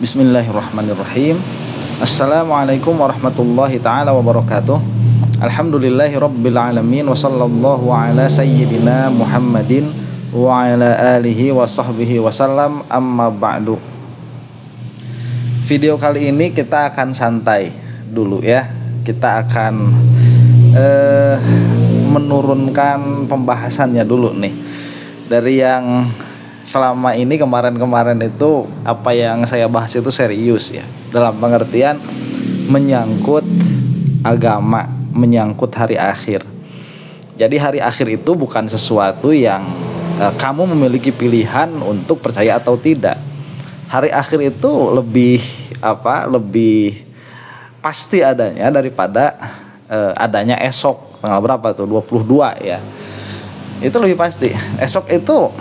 Bismillahirrahmanirrahim. Assalamualaikum warahmatullahi ta'ala wabarakatuh. Alhamdulillahi rabbil alamin. Wa sallallahu ala sayyidina Muhammadin wa ala alihi wa sahbihi wasallam. Amma ba'du. Video kali ini kita akan santai dulu ya. Kita akan menurunkan pembahasannya dulu nih. Dari yang selama ini kemarin itu apa yang saya bahas itu serius ya, dalam pengertian menyangkut agama, menyangkut hari akhir. Jadi hari akhir itu bukan sesuatu yang kamu memiliki pilihan untuk percaya atau tidak. Hari akhir itu lebih pasti adanya daripada adanya esok tanggal berapa tuh, 22 ya. Itu lebih pasti. Esok itu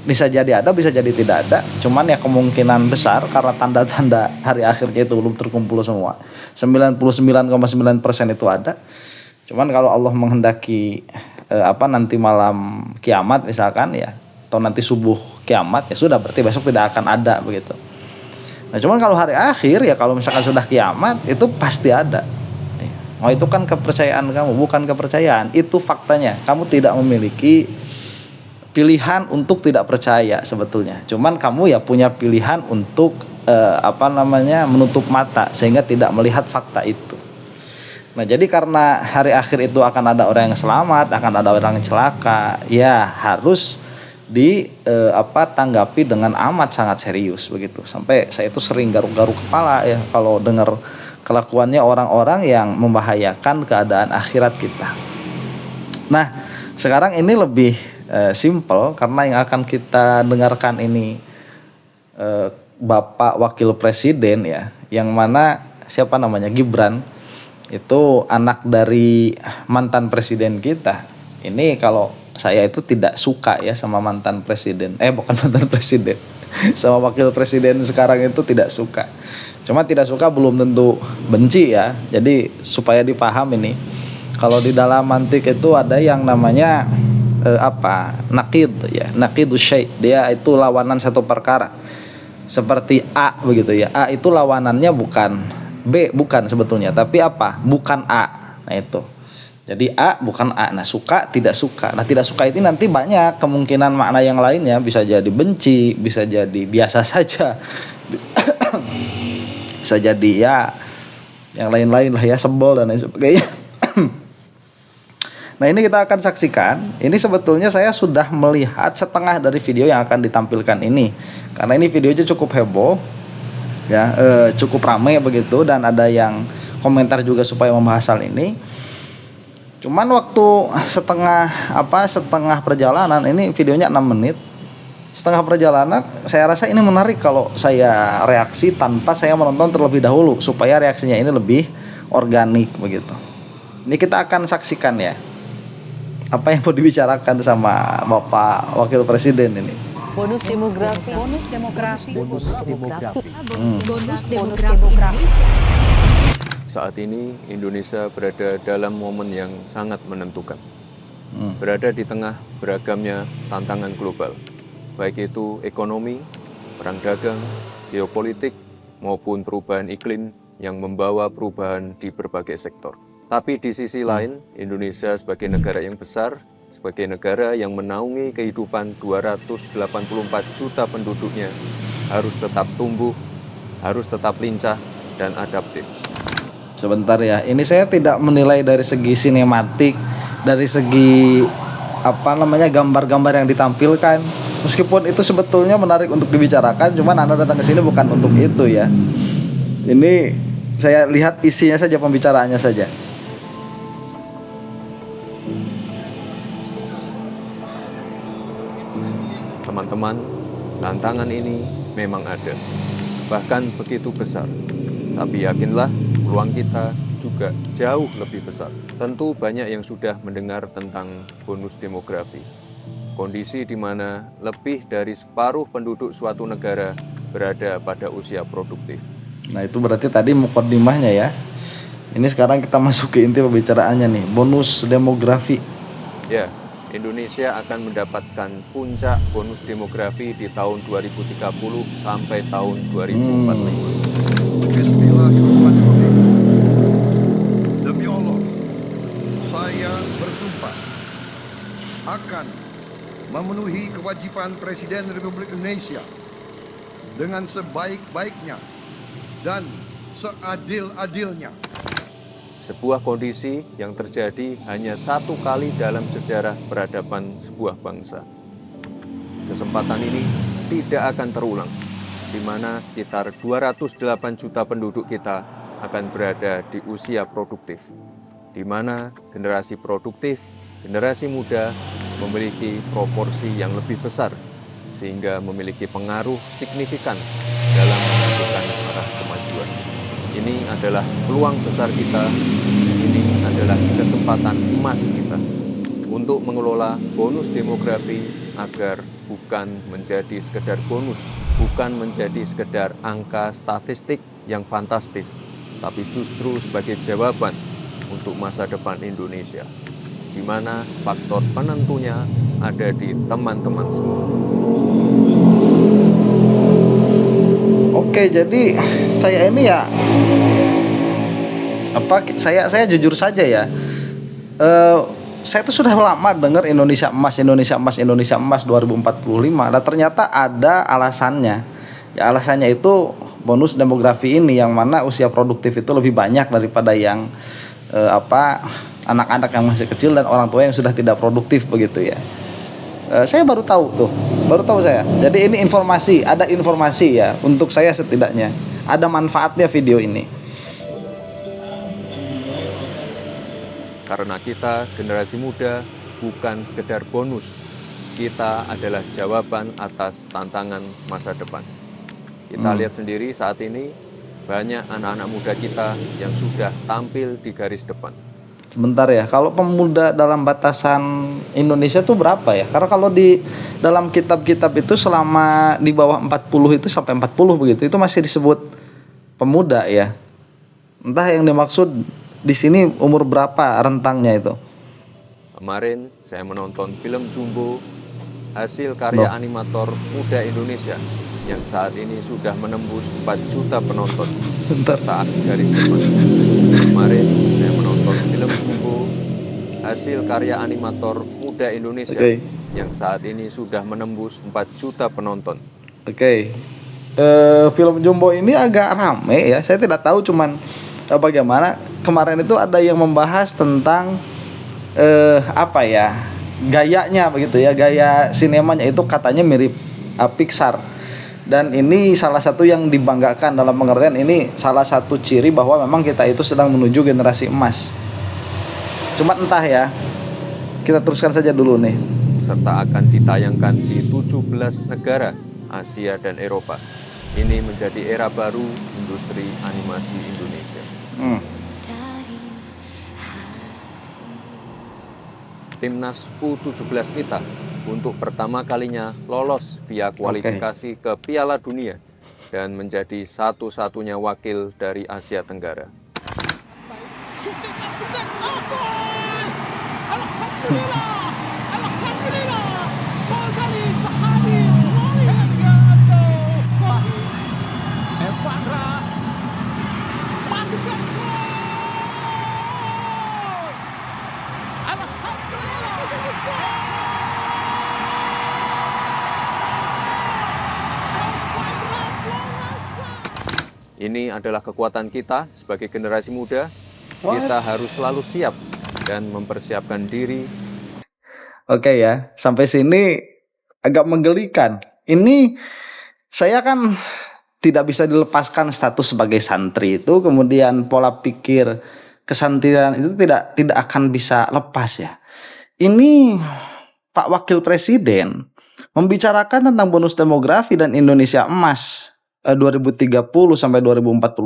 bisa jadi ada, bisa jadi tidak ada. Cuman ya kemungkinan besar karena tanda-tanda hari akhirnya itu belum terkumpul semua. 99,9% itu ada. Cuman kalau Allah menghendaki nanti malam kiamat misalkan ya, atau nanti subuh kiamat ya sudah, berarti besok tidak akan ada begitu. Nah cuman kalau hari akhir ya, kalau misalkan sudah kiamat itu pasti ada. Oh itu kan kepercayaan kamu, bukan kepercayaan, itu faktanya. Kamu tidak memiliki pilihan untuk tidak percaya sebetulnya. Cuman kamu ya punya pilihan untuk menutup mata sehingga tidak melihat fakta itu. Nah, jadi karena hari akhir itu akan ada orang yang selamat, akan ada orang yang celaka, ya harus tanggapi dengan amat sangat serius begitu. Sampai saya itu sering garuk-garuk kepala ya kalau dengar kelakuannya orang-orang yang membahayakan keadaan akhirat kita. Nah, sekarang ini lebih simple karena yang akan kita dengarkan ini Bapak Wakil Presiden ya, yang mana siapa namanya, Gibran, itu anak dari mantan presiden kita. Ini kalau saya itu tidak suka ya sama mantan presiden, bukan mantan presiden, sama wakil presiden sekarang itu tidak suka. Cuma tidak suka belum tentu benci ya. Jadi supaya dipaham ini, kalau di dalam mantik itu ada yang namanya naqid ya, naqidus syai'. Dia itu lawanan satu perkara. Seperti A begitu ya. A itu lawanannya bukan B, bukan sebetulnya, tapi bukan A. Nah itu. Jadi A bukan A. Nah, suka tidak suka. Nah, tidak suka itu nanti banyak kemungkinan makna yang lainnya, bisa jadi benci, bisa jadi biasa saja. Bisa jadi ya yang lain-lain lah ya, sebel dan lain sebagainya. Nah ini kita akan saksikan. Ini sebetulnya saya sudah melihat setengah dari video yang akan ditampilkan ini, karena ini videonya cukup heboh ya, cukup ramai begitu, dan ada yang komentar juga supaya membahas hal ini. Cuman waktu setengah perjalanan, ini videonya 6 menit. Setengah perjalanan saya rasa ini menarik kalau saya reaksi tanpa saya menonton terlebih dahulu, supaya reaksinya ini lebih organik begitu. Ini kita akan saksikan ya apa yang mau dibicarakan sama Bapak Wakil Presiden ini. Bonus demografi. Saat ini Indonesia berada dalam momen yang sangat menentukan. Berada di tengah beragamnya tantangan global, baik itu ekonomi, perang dagang, geopolitik, maupun perubahan iklim yang membawa perubahan di berbagai sektor. Tapi di sisi lain, Indonesia sebagai negara yang besar, sebagai negara yang menaungi kehidupan 284 juta penduduknya, harus tetap tumbuh, harus tetap lincah dan adaptif. Sebentar ya, ini saya tidak menilai dari segi sinematik, dari segi gambar-gambar yang ditampilkan. Meskipun itu sebetulnya menarik untuk dibicarakan, cuman Anda datang ke sini bukan untuk itu ya. Ini saya lihat isinya saja, pembicaraannya saja. Teman-teman, tantangan ini memang ada, bahkan begitu besar. Tapi yakinlah, peluang kita juga jauh lebih besar. Tentu banyak yang sudah mendengar tentang bonus demografi. Kondisi di mana lebih dari separuh penduduk suatu negara berada pada usia produktif. Nah itu berarti tadi mukadimahnya ya. Ini sekarang kita masuk ke inti pembicaraannya nih, bonus demografi. Ya, Indonesia akan mendapatkan puncak bonus demografi di tahun 2030 sampai tahun 2045. Bismillahirrahmanirrahim. Demi Allah, saya bersumpah akan memenuhi kewajiban Presiden Republik Indonesia dengan sebaik-baiknya dan seadil-adilnya. Sebuah kondisi yang terjadi hanya satu kali dalam sejarah peradaban sebuah bangsa. Kesempatan ini tidak akan terulang, di mana sekitar 208 juta penduduk kita akan berada di usia produktif, di mana generasi produktif, generasi muda memiliki proporsi yang lebih besar, sehingga memiliki pengaruh signifikan dalam menentukan arah kemajuan. Ini adalah peluang besar kita, ini adalah kesempatan emas kita untuk mengelola bonus demografi agar bukan menjadi sekedar bonus, bukan menjadi sekedar angka statistik yang fantastis, tapi justru sebagai jawaban untuk masa depan Indonesia, di mana faktor penentunya ada di teman-teman semua. Oke, jadi saya ini ya saya jujur saja ya. Saya tuh sudah lama dengar Indonesia Emas 2045. Dan ternyata ada alasannya. Ya, alasannya itu bonus demografi ini, yang mana usia produktif itu lebih banyak daripada yang anak-anak yang masih kecil dan orang tua yang sudah tidak produktif begitu ya. Saya baru tahu saya. Jadi ini ada informasi ya untuk saya setidaknya. Ada manfaatnya video ini. Karena kita generasi muda bukan sekedar bonus, kita adalah jawaban atas tantangan masa depan. Kita lihat sendiri saat ini banyak anak-anak muda kita yang sudah tampil di garis depan. Sebentar ya, kalau pemuda dalam batasan Indonesia tuh berapa ya? Karena kalau di dalam kitab-kitab itu selama di bawah 40 itu sampai 40 begitu, itu masih disebut pemuda ya. Entah yang dimaksud di sini umur berapa rentangnya itu. Kemarin saya menonton film Jumbo, hasil karya animator muda Indonesia yang saat ini sudah menembus 4 juta penonton serta garis depan. Kemarin saya menonton film Jumbo, hasil karya animator muda Indonesia yang saat ini sudah menembus 4 juta penonton. Film Jumbo ini agak rame ya. Saya tidak tahu cuman bagaimana. Kemarin itu ada yang membahas tentang gayanya begitu ya, gaya sinemanya itu katanya mirip Pixar. Dan ini salah satu yang dibanggakan, dalam pengertian ini salah satu ciri bahwa memang kita itu sedang menuju generasi emas. Cuma entah ya, kita teruskan saja dulu nih. Serta akan ditayangkan di 17 negara Asia dan Eropa. Ini menjadi era baru industri animasi Indonesia. Timnas U17 kita untuk pertama kalinya lolos via kualifikasi ke Piala Dunia dan menjadi satu-satunya wakil dari Asia Tenggara. Ini adalah kekuatan kita sebagai generasi muda. Kita harus selalu siap dan mempersiapkan diri. Oke ya, sampai sini agak menggelikan. Ini saya kan tidak bisa dilepaskan status sebagai santri itu, kemudian pola pikir kesantrian itu tidak akan bisa lepas ya. Ini Pak Wakil Presiden membicarakan tentang bonus demografi dan Indonesia Emas 2030 sampai 2045.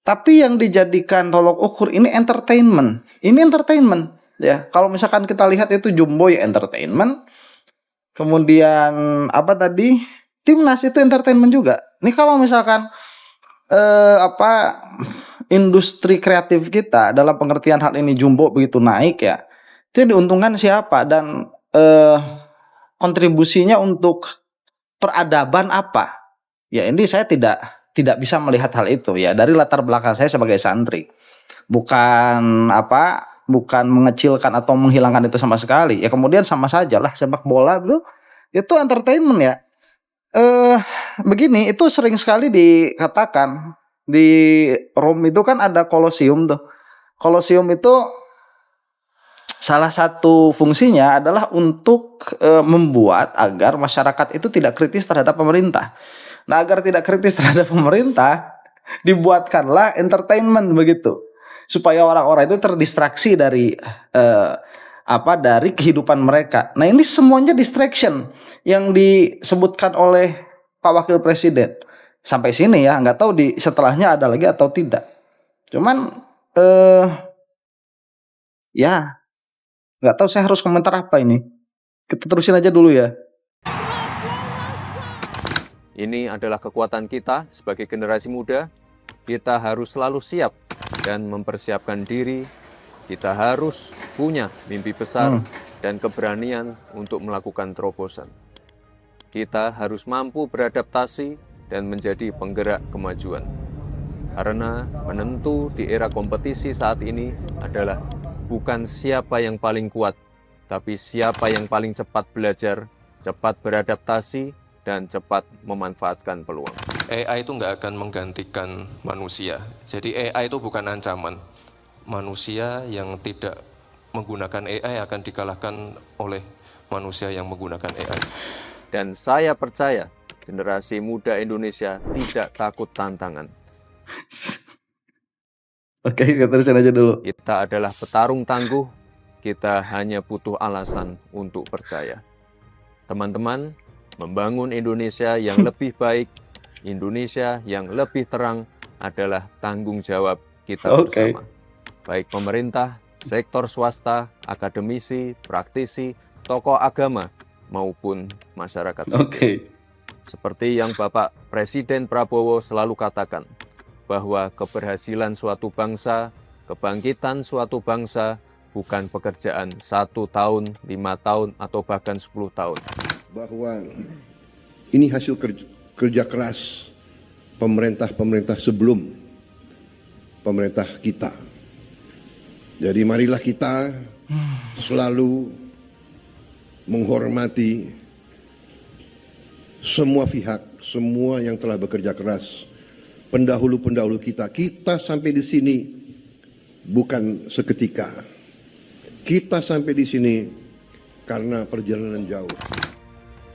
Tapi yang dijadikan tolok ukur ini entertainment. Ini entertainment ya. Kalau misalkan kita lihat itu Jumbo ya entertainment. Kemudian Timnas itu entertainment juga. Ini kalau misalkan industri kreatif kita dalam pengertian hal ini Jumbo begitu naik ya. Itu yang diuntungkan siapa dan kontribusinya untuk peradaban apa? Ya ini saya tidak bisa melihat hal itu ya dari latar belakang saya sebagai santri. Bukan mengecilkan atau menghilangkan itu sama sekali. Ya kemudian sama saja lah sepak bola itu entertainment ya. Begini, itu sering sekali dikatakan di Rome itu kan ada Kolosium tuh. Kolosium itu salah satu fungsinya adalah untuk membuat agar masyarakat itu tidak kritis terhadap pemerintah. Nah, agar tidak kritis terhadap pemerintah, dibuatkanlah entertainment begitu. Supaya orang-orang itu terdistraksi dari dari kehidupan mereka. Nah, ini semuanya distraction yang disebutkan oleh Pak Wakil Presiden. Sampai sini ya, nggak tahu di setelahnya ada lagi atau tidak. Cuman ya nggak tahu saya harus komentar apa ini. Kita terusin aja dulu ya. Ini adalah kekuatan kita sebagai generasi muda. Kita harus selalu siap dan mempersiapkan diri. Kita harus punya mimpi besar dan keberanian untuk melakukan terobosan. Kita harus mampu beradaptasi dan menjadi penggerak kemajuan. Karena menentu di era kompetisi saat ini adalah bukan siapa yang paling kuat, tapi siapa yang paling cepat belajar, cepat beradaptasi, dan cepat memanfaatkan peluang. AI itu nggak akan menggantikan manusia. Jadi AI itu bukan ancaman. Manusia yang tidak menggunakan AI akan dikalahkan oleh manusia yang menggunakan AI. Dan saya percaya generasi muda Indonesia tidak takut tantangan. Oke, kita terusin aja dulu. Kita adalah petarung tangguh, kita hanya butuh alasan untuk percaya. Teman-teman, membangun Indonesia yang lebih baik, Indonesia yang lebih terang adalah tanggung jawab kita bersama. Baik pemerintah, sektor swasta, akademisi, praktisi, tokoh agama, maupun masyarakat sipil. Seperti yang Bapak Presiden Prabowo selalu katakan, bahwa keberhasilan suatu bangsa, kebangkitan suatu bangsa, bukan pekerjaan 1 tahun, 5 tahun, atau bahkan 10 tahun. Bahwa ini hasil kerja keras pemerintah-pemerintah sebelum pemerintah kita. Jadi marilah kita selalu menghormati semua pihak, semua yang telah bekerja keras, pendahulu-pendahulu kita. Kita sampai di sini bukan seketika. Kita sampai di sini karena perjalanan jauh.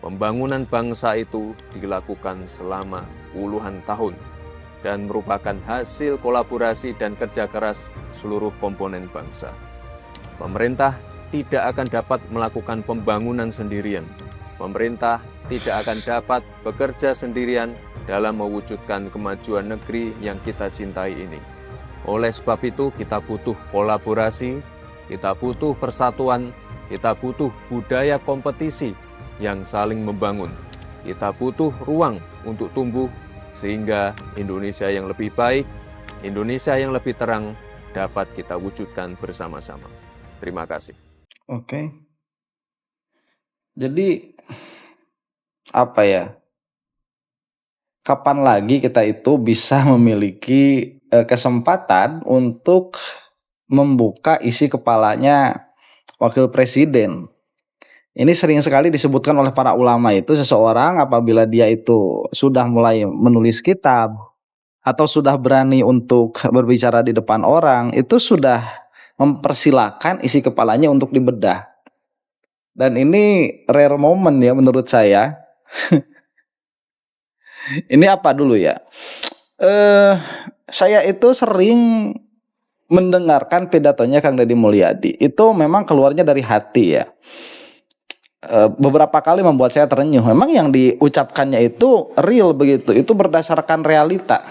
Pembangunan bangsa itu dilakukan selama puluhan tahun dan merupakan hasil kolaborasi dan kerja keras seluruh komponen bangsa. Pemerintah tidak akan dapat melakukan pembangunan sendirian. Pemerintah tidak akan dapat bekerja sendirian dalam mewujudkan kemajuan negeri yang kita cintai ini. Oleh sebab itu, kita butuh kolaborasi, kita butuh persatuan, kita butuh budaya kompetisi yang saling membangun. Kita butuh ruang untuk tumbuh sehingga Indonesia yang lebih baik, Indonesia yang lebih terang dapat kita wujudkan bersama-sama. Terima kasih. Oke. Jadi apa ya? Kapan lagi kita itu bisa memiliki kesempatan untuk membuka isi kepalanya wakil presiden? Ini sering sekali disebutkan oleh para ulama itu seseorang apabila dia itu sudah mulai menulis kitab atau sudah berani untuk berbicara di depan orang, itu sudah mempersilahkan isi kepalanya untuk dibedah. Dan ini rare moment ya menurut saya. Ini apa dulu ya? Saya itu sering mendengarkan pidatonya Kang Deddy Mulyadi. Itu memang keluarnya dari hati ya. Beberapa kali membuat saya terenyuh. Memang yang diucapkannya itu real begitu. Itu berdasarkan realita.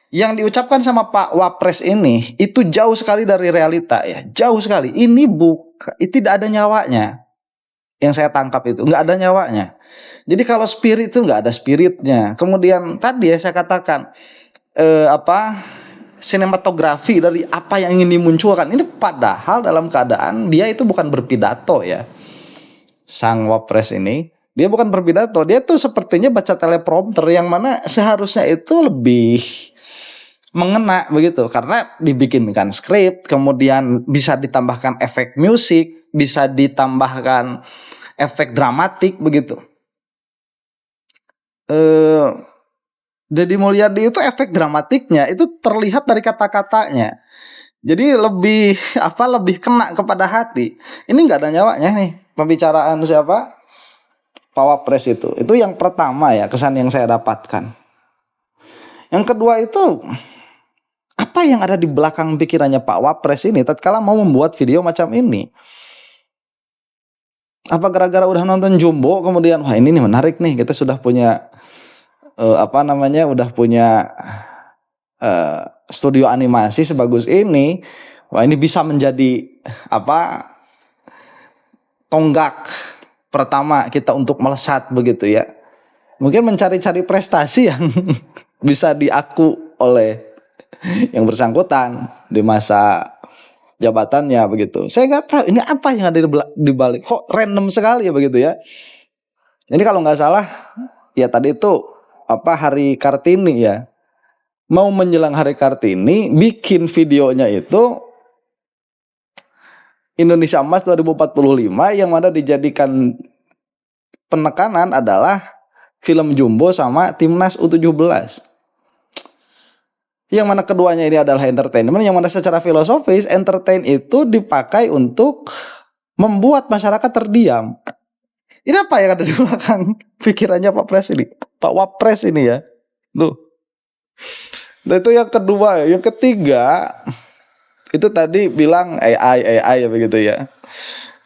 Yang diucapkan sama Pak Wapres ini itu jauh sekali dari realita ya. Jauh sekali. Ini tidak ada nyawanya. Yang saya tangkap itu nggak ada nyawanya. Jadi kalau spirit itu nggak ada spiritnya. Kemudian tadi ya saya katakan sinematografi dari apa yang ingin dimunculkan. Ini padahal dalam keadaan dia itu bukan berpidato ya. Sang Wapres ini, dia bukan berpidato, dia tuh sepertinya baca teleprompter yang mana seharusnya itu lebih mengena begitu, karena dibikinkan skrip, kemudian bisa ditambahkan efek musik, bisa ditambahkan efek dramatik begitu. Deddy Mulyadi itu efek dramatiknya itu terlihat dari kata-katanya. Jadi lebih lebih kena kepada hati. Ini nggak ada nyawanya nih pembicaraan siapa? Pak Wapres itu. Itu yang pertama ya, kesan yang saya dapatkan. Yang kedua itu apa yang ada di belakang pikirannya Pak Wapres ini tatkala mau membuat video macam ini? Apa gara-gara udah nonton Jumbo kemudian wah ini nih menarik nih, kita sudah punya udah punya studio animasi sebagus ini, wah ini bisa menjadi tonggak pertama kita untuk melesat begitu ya. Mungkin mencari-cari prestasi yang bisa diaku oleh yang bersangkutan di masa jabatannya begitu. Saya nggak tahu ini apa yang ada di balik, kok random sekali ya begitu ya. Jadi kalau nggak salah ya tadi itu Hari Kartini ya, mau menjelang Hari Kartini bikin videonya itu Indonesia Emas 2045 yang mana dijadikan penekanan adalah film Jumbo sama Timnas U17. Yang mana keduanya ini adalah entertainment, yang mana secara filosofis entertain itu dipakai untuk membuat masyarakat terdiam. Ini apa yang ada di belakang pikirannya Pak Pres ini? Pak Wapres ini ya. Loh. Nah itu yang kedua. Yang ketiga, itu tadi bilang AI ya begitu ya.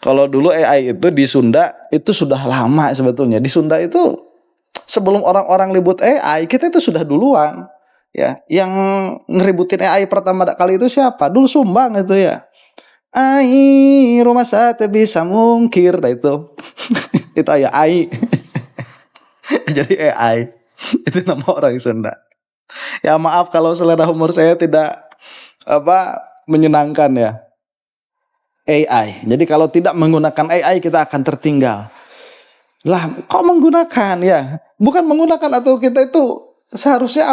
Kalau dulu AI itu di Sunda itu sudah lama sebetulnya. Di Sunda itu sebelum orang-orang ribut AI, kita itu sudah duluan. Ya, yang ngeributin AI pertama kali itu siapa? Dulu Sumbang itu ya. AI rumah sate bisa mungkir, nah itu. Itu ya AI. Jadi AI itu nama orang Sunda. Ya maaf kalau selera humor saya tidak menyenangkan ya. AI. Jadi kalau tidak menggunakan AI kita akan tertinggal. Lah, kok menggunakan ya? Bukan menggunakan atau kita itu seharusnya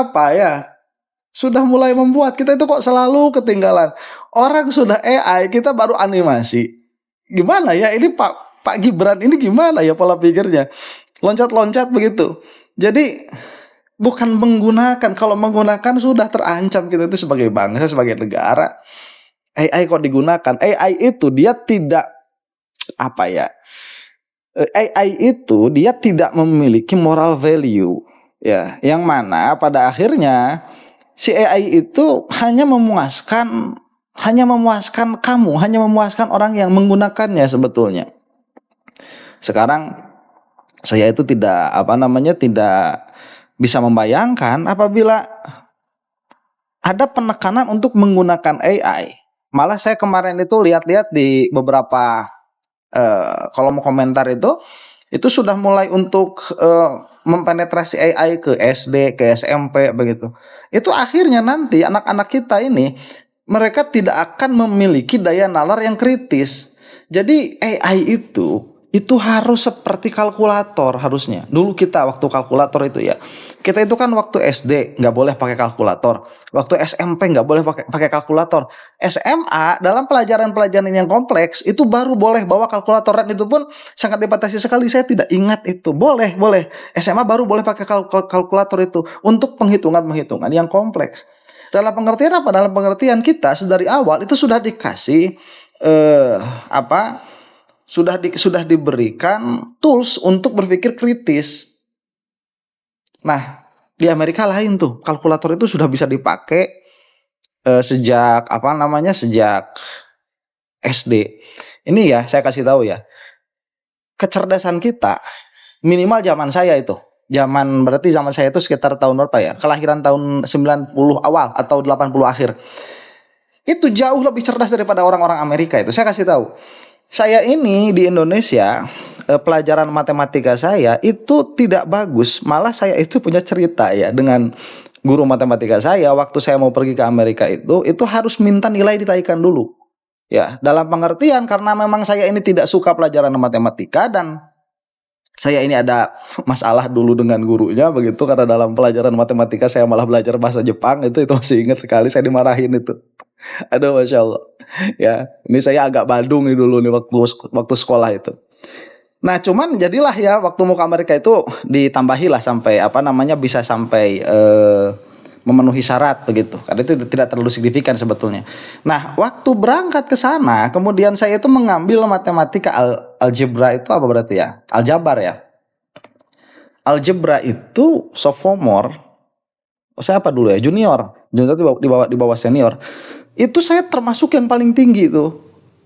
sudah mulai membuat, kita itu kok selalu ketinggalan. Orang sudah AI, kita baru animasi. Gimana ya? Ini Pak Gibran ini gimana ya pola pikirnya? Loncat-loncat begitu. Jadi bukan menggunakan. Kalau menggunakan sudah terancam kita itu sebagai bangsa, sebagai negara. AI kok digunakan? AI itu dia tidak AI itu dia tidak memiliki moral value ya, yang mana pada akhirnya si AI itu hanya memuaskan kamu, hanya memuaskan orang yang menggunakannya sebetulnya. Sekarang saya itu tidak bisa membayangkan apabila ada penekanan untuk menggunakan AI. Malah saya kemarin itu lihat-lihat di beberapa kolom komentar itu sudah mulai untuk mempenetrasi AI ke SD, ke SMP begitu. Itu akhirnya nanti anak-anak kita ini mereka tidak akan memiliki daya nalar yang kritis. Jadi AI itu harus seperti kalkulator harusnya. Dulu kita waktu kalkulator itu ya. Kita itu kan waktu SD nggak boleh pakai kalkulator. Waktu SMP nggak boleh pakai kalkulator. SMA dalam pelajaran-pelajaran yang kompleks itu baru boleh bawa kalkulator, dan itu pun sangat dibatasi sekali. Saya tidak ingat itu. Boleh. SMA baru boleh pakai kalkulator itu untuk penghitungan yang kompleks. Dalam pengertian apa? Dalam pengertian kita dari awal itu sudah dikasih sudah diberikan tools untuk berpikir kritis. Nah, di Amerika lain tuh, kalkulator itu sudah bisa dipakai sejak SD. Ini ya, saya kasih tahu ya. Kecerdasan kita minimal zaman saya itu. Berarti zaman saya itu sekitar tahun berapa ya? Kelahiran tahun 90 awal atau 80 akhir. Itu jauh lebih cerdas daripada orang-orang Amerika itu. Saya kasih tahu. Saya ini di Indonesia, pelajaran matematika saya itu tidak bagus. Malah saya itu punya cerita ya dengan guru matematika saya waktu saya mau pergi ke Amerika itu harus minta nilai ditaikan dulu. Ya, dalam pengertian karena memang saya ini tidak suka pelajaran matematika dan saya ini ada masalah dulu dengan gurunya begitu karena dalam pelajaran matematika saya malah belajar bahasa Jepang itu masih ingat sekali saya dimarahin itu. Aduh, Masya Allah. Ya, ini saya agak Badung nih dulu nih waktu sekolah itu. Nah, cuman jadilah ya waktu mau ke Amerika itu ditambahilah sampai bisa sampai memenuhi syarat begitu. Karena itu tidak terlalu signifikan sebetulnya. Nah, waktu berangkat ke sana, kemudian saya itu mengambil matematika algebra itu apa berarti ya? Aljabar ya. Algebra itu sophomore. Saya apa dulu ya? Junior. Junior itu di bawah senior. Itu saya termasuk yang paling tinggi itu.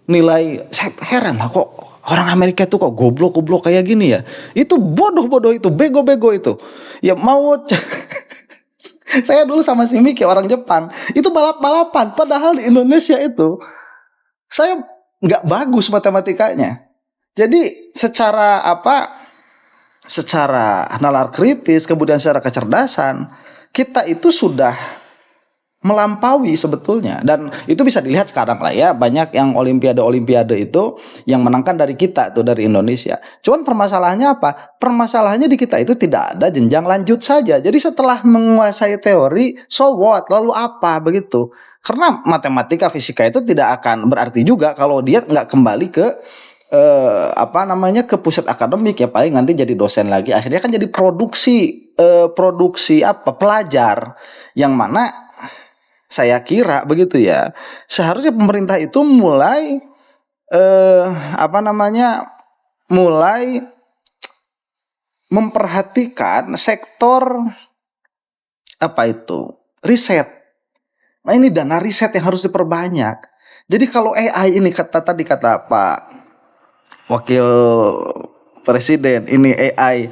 Nilai saya heran lah kok orang Amerika itu kok goblok-goblok kayak gini ya. Itu bodoh-bodoh itu, bego-bego itu. Ya mau saya dulu sama si Miki orang Jepang, itu balap-balapan. Padahal di Indonesia itu saya nggak bagus matematikanya. Jadi secara secara nalar kritis, kemudian secara kecerdasan, kita itu sudah melampaui sebetulnya, dan itu bisa dilihat sekarang lah ya, banyak yang olimpiade itu yang menangkan dari kita tuh, dari Indonesia. Cuman permasalahannya apa? Permasalahannya di kita itu tidak ada jenjang lanjut saja. Jadi setelah menguasai teori, so what? Lalu apa begitu? Karena matematika, fisika itu tidak akan berarti juga kalau dia nggak kembali ke ke pusat akademik, ya paling nanti jadi dosen lagi. Akhirnya kan jadi produksi pelajar, yang mana saya kira begitu ya, seharusnya pemerintah itu mulai mulai memperhatikan sektor riset. Nah, ini dana riset yang harus diperbanyak. Jadi kalau AI ini kata Pak Wakil Presiden, ini AI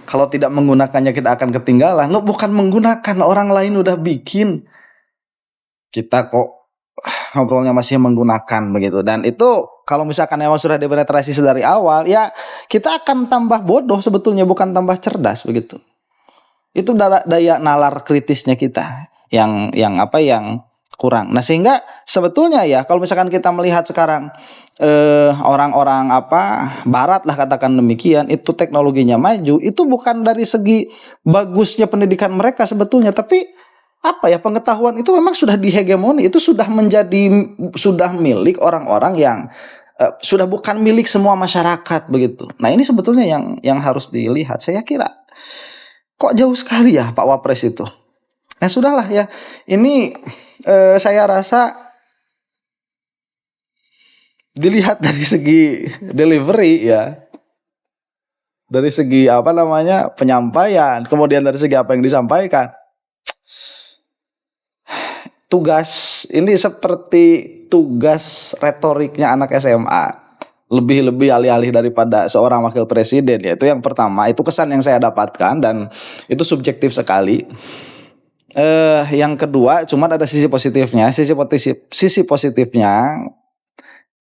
kalau tidak menggunakannya kita akan ketinggalan. Lo bukan menggunakan, orang lain udah bikin. Kita kok ngobrolnya masih menggunakan begitu. Dan itu kalau misalkan memang sudah dipenetrasi dari awal, ya kita akan tambah bodoh sebetulnya, bukan tambah cerdas begitu. Itu daya nalar kritisnya kita yang kurang. Nah, sehingga sebetulnya ya kalau misalkan kita melihat sekarang orang-orang barat lah katakan demikian, itu teknologinya maju, itu bukan dari segi bagusnya pendidikan mereka sebetulnya, tapi pengetahuan itu memang sudah dihegemoni, itu sudah milik orang-orang yang sudah bukan milik semua masyarakat begitu. Nah, ini sebetulnya yang harus dilihat. Saya kira kok jauh sekali ya Pak Wapres itu. Nah, sudahlah ya. Ini saya rasa dilihat dari segi delivery ya. Dari segi penyampaian, kemudian dari segi apa yang disampaikan. Tugas ini seperti tugas retoriknya anak SMA, lebih alih-alih daripada seorang wakil presiden. Ya, itu yang pertama, itu kesan yang saya dapatkan dan itu subjektif sekali. Yang kedua, cuma ada sisi positifnya. Sisi positifnya,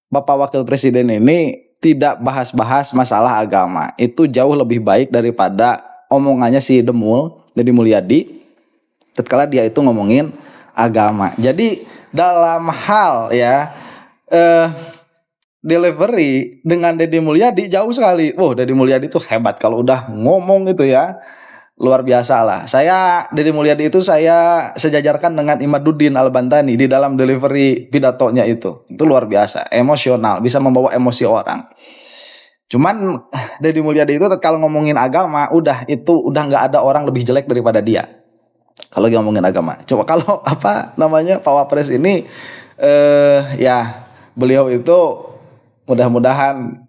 Bapak Wakil Presiden ini tidak bahas-bahas masalah agama. Itu jauh lebih baik daripada omongannya si Deddy Mulyadi tatkala dia itu ngomongin agama. Jadi dalam hal delivery dengan Deddy Mulyadi jauh sekali. Deddy Mulyadi itu hebat kalau udah ngomong itu ya, luar biasa lah. Deddy Mulyadi itu saya sejajarkan dengan Imaduddin Al-Bantani di dalam delivery pidatonya itu luar biasa, emosional, bisa membawa emosi orang. Cuman Deddy Mulyadi itu kalau ngomongin agama udah nggak ada orang lebih jelek daripada dia. Kalau ngomongin agama, coba kalau Pak Wapres ini beliau itu mudah-mudahan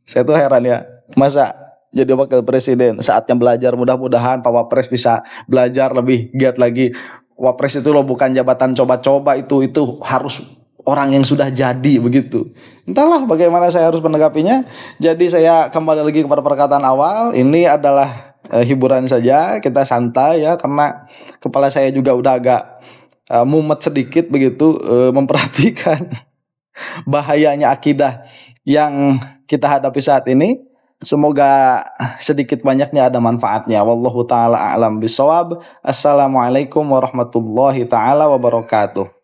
saya tuh heran ya, masa jadi wakil presiden saatnya belajar, mudah-mudahan Pak Wapres bisa belajar lebih giat lagi. Wapres itu loh bukan jabatan coba-coba, itu harus orang yang sudah jadi begitu. Entahlah bagaimana saya harus menanggapinya. Jadi saya kembali lagi kepada perkataan awal, ini adalah hiburan saja, kita santai ya, karena kepala saya juga udah agak mumet sedikit begitu, memperhatikan bahayanya akidah yang kita hadapi saat ini. Semoga sedikit banyaknya ada manfaatnya. Wallahu taala a'lam bishawab. Assalamualaikum warahmatullahi taala wabarakatuh.